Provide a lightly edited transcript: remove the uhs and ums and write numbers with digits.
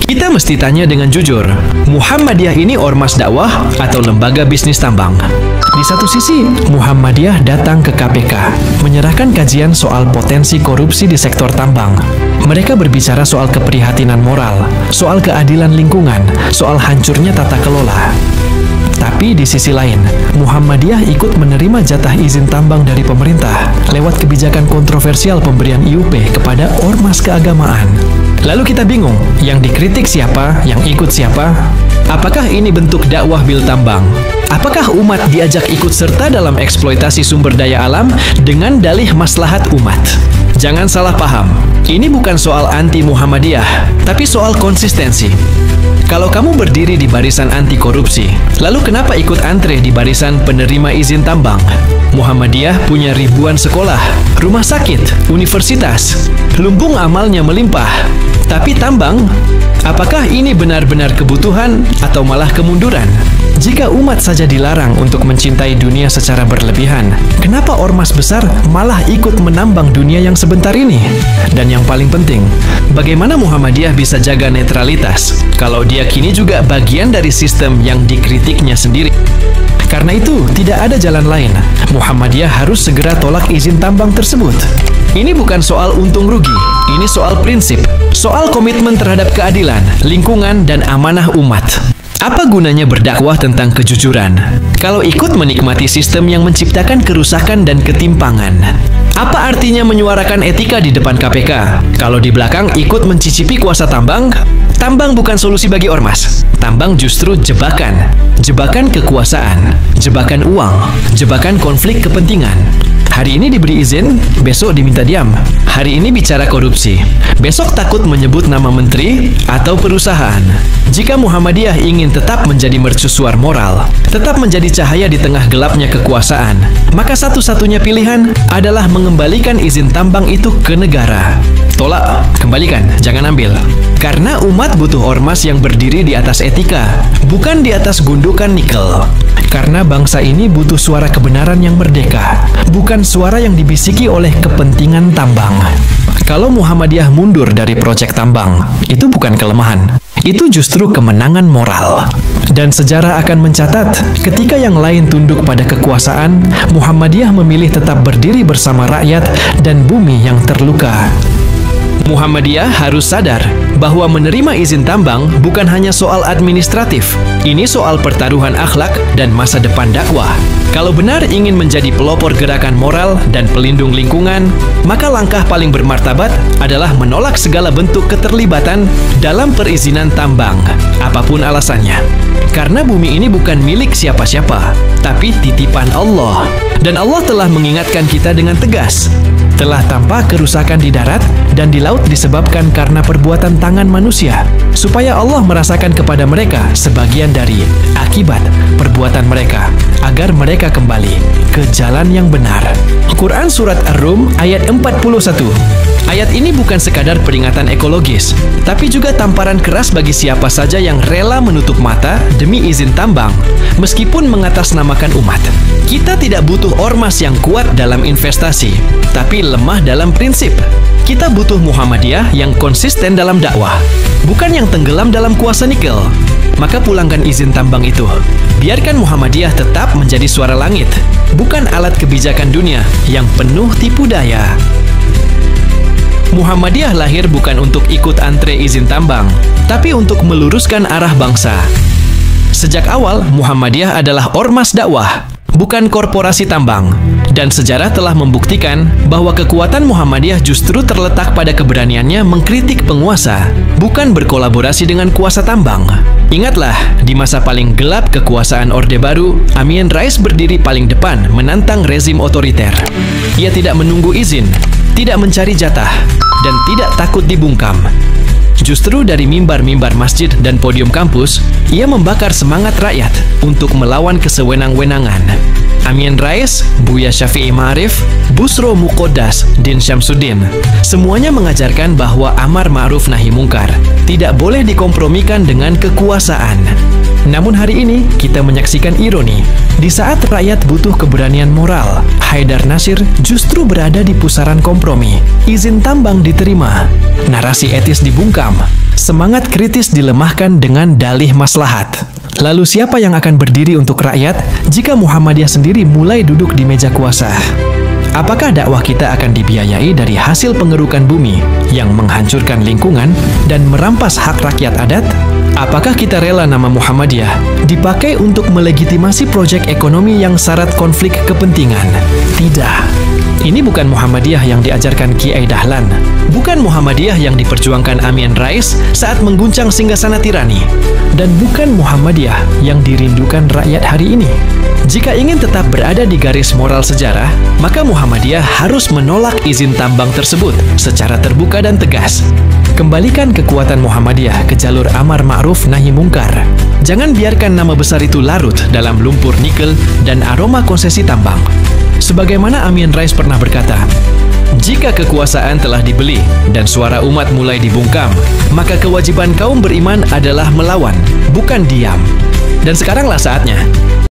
Kita mesti tanya dengan jujur, Muhammadiyah ini ormas dakwah atau lembaga bisnis tambang? Di satu sisi, Muhammadiyah datang ke KPK, menyerahkan kajian soal potensi korupsi di sektor tambang. Mereka berbicara soal keprihatinan moral, soal keadilan lingkungan, soal hancurnya tata kelola. Tapi di sisi lain, Muhammadiyah ikut menerima jatah izin tambang dari pemerintah lewat kebijakan kontroversial pemberian IUP kepada ormas keagamaan. Lalu kita bingung, yang dikritik siapa, yang ikut siapa? Apakah ini bentuk dakwah bil tambang? Apakah umat diajak ikut serta dalam eksploitasi sumber daya alam dengan dalih maslahat umat? Jangan salah paham, ini bukan soal anti Muhammadiyah, tapi soal konsistensi. Kalau kamu berdiri di barisan anti korupsi, lalu kenapa ikut antre di barisan penerima izin tambang? Muhammadiyah punya ribuan sekolah, rumah sakit, universitas, lumbung amalnya melimpah. Tapi tambang, apakah ini benar-benar kebutuhan atau malah kemunduran? Jika umat saja dilarang untuk mencintai dunia secara berlebihan, kenapa ormas besar malah ikut menambang dunia yang sebentar ini? Dan yang paling penting, bagaimana Muhammadiyah bisa jaga netralitas kalau dia kini juga bagian dari sistem yang dikritiknya sendiri? Karena itu, tidak ada jalan lain. Muhammadiyah harus segera tolak izin tambang tersebut. Ini bukan soal untung rugi, ini soal prinsip, soal komitmen terhadap keadilan, lingkungan, dan amanah umat. Apa gunanya berdakwah tentang kejujuran kalau ikut menikmati sistem yang menciptakan kerusakan dan ketimpangan? Apa artinya menyuarakan etika di depan KPK kalau di belakang ikut mencicipi kuasa tambang? Tambang bukan solusi bagi ormas. Tambang justru jebakan. Jebakan kekuasaan, jebakan uang, jebakan konflik kepentingan. Hari ini diberi izin, besok diminta diam. Hari ini bicara korupsi, besok takut menyebut nama menteri atau perusahaan. Jika Muhammadiyah ingin tetap menjadi mercusuar moral, tetap menjadi cahaya di tengah gelapnya kekuasaan, maka satu-satunya pilihan adalah mengembalikan izin tambang itu ke negara. Tolak, kembalikan, jangan ambil. Karena umat butuh ormas yang berdiri di atas etika, bukan di atas gundukan nikel. Karena bangsa ini butuh suara kebenaran yang merdeka, bukan suara yang dibisiki oleh kepentingan tambang. Kalau Muhammadiyah mundur dari proyek tambang, itu bukan kelemahan. Itu justru kemenangan moral. Dan sejarah akan mencatat, ketika yang lain tunduk pada kekuasaan, Muhammadiyah memilih tetap berdiri bersama rakyat dan bumi yang terluka. Muhammadiyah harus sadar bahwa menerima izin tambang bukan hanya soal administratif. Ini soal pertaruhan akhlak dan masa depan dakwah. Kalau benar ingin menjadi pelopor gerakan moral dan pelindung lingkungan, maka langkah paling bermartabat adalah menolak segala bentuk keterlibatan dalam perizinan tambang, apapun alasannya. Karena bumi ini bukan milik siapa-siapa, tapi titipan Allah. Dan Allah telah mengingatkan kita dengan tegas. Telah tampak kerusakan di darat dan di laut disebabkan karena perbuatan tangan manusia, supaya Allah merasakan kepada mereka sebagian dari akibat perbuatan mereka, agar mereka kembali ke jalan yang benar. Quran Surat Ar-Rum ayat 41. Ayat ini bukan sekadar peringatan ekologis, tapi juga tamparan keras bagi siapa saja yang rela menutup mata demi izin tambang, meskipun mengatasnamakan umat. Kita tidak butuh ormas yang kuat dalam investasi, tapi lemah dalam prinsip. Kita butuh Muhammadiyah yang konsisten dalam dakwah, bukan yang tenggelam dalam kuasa nikel. Maka pulangkan izin tambang itu. Biarkan Muhammadiyah tetap menjadi suara langit, bukan alat kebijakan dunia yang penuh tipu daya. Muhammadiyah lahir bukan untuk ikut antre izin tambang, tapi untuk meluruskan arah bangsa. Sejak awal, Muhammadiyah adalah ormas dakwah, bukan korporasi tambang. Dan sejarah telah membuktikan bahwa kekuatan Muhammadiyah justru terletak pada keberaniannya mengkritik penguasa, bukan berkolaborasi dengan kuasa tambang. Ingatlah, di masa paling gelap kekuasaan Orde Baru, Amin Rais berdiri paling depan menantang rezim otoriter. Ia tidak menunggu izin, tidak mencari jatah, dan tidak takut dibungkam. Justru dari mimbar-mimbar masjid dan podium kampus, ia membakar semangat rakyat untuk melawan kesewenang-wenangan. Amin Rais, Buya Syafi'i Ma'arif, Busro Muqaddas, Din Syamsuddin, semuanya mengajarkan bahwa amar ma'ruf nahi mungkar tidak boleh dikompromikan dengan kekuasaan. Namun hari ini kita menyaksikan ironi. Di saat rakyat butuh keberanian moral, Haidar Nasir justru berada di pusaran kompromi. Izin tambang diterima, narasi etis dibungkam, semangat kritis dilemahkan dengan dalih maslahat. Lalu siapa yang akan berdiri untuk rakyat jika Muhammadiyah sendiri mulai duduk di meja kuasa? Apakah dakwah kita akan dibiayai dari hasil pengerukan bumi yang menghancurkan lingkungan dan merampas hak rakyat adat? Apakah kita rela nama Muhammadiyah dipakai untuk melegitimasi proyek ekonomi yang syarat konflik kepentingan? Tidak. Ini bukan Muhammadiyah yang diajarkan Kiai Dahlan. Bukan Muhammadiyah yang diperjuangkan Amin Rais saat mengguncang singgasana tirani. Dan bukan Muhammadiyah yang dirindukan rakyat hari ini. Jika ingin tetap berada di garis moral sejarah, maka Muhammadiyah harus menolak izin tambang tersebut secara terbuka dan tegas. Kembalikan kekuatan Muhammadiyah ke jalur amar ma'ruf nahi mungkar. Jangan biarkan nama besar itu larut dalam lumpur nikel dan aroma konsesi tambang. Sebagaimana Amin Rais pernah berkata, jika kekuasaan telah dibeli dan suara umat mulai dibungkam, maka kewajiban kaum beriman adalah melawan, bukan diam. Dan sekaranglah saatnya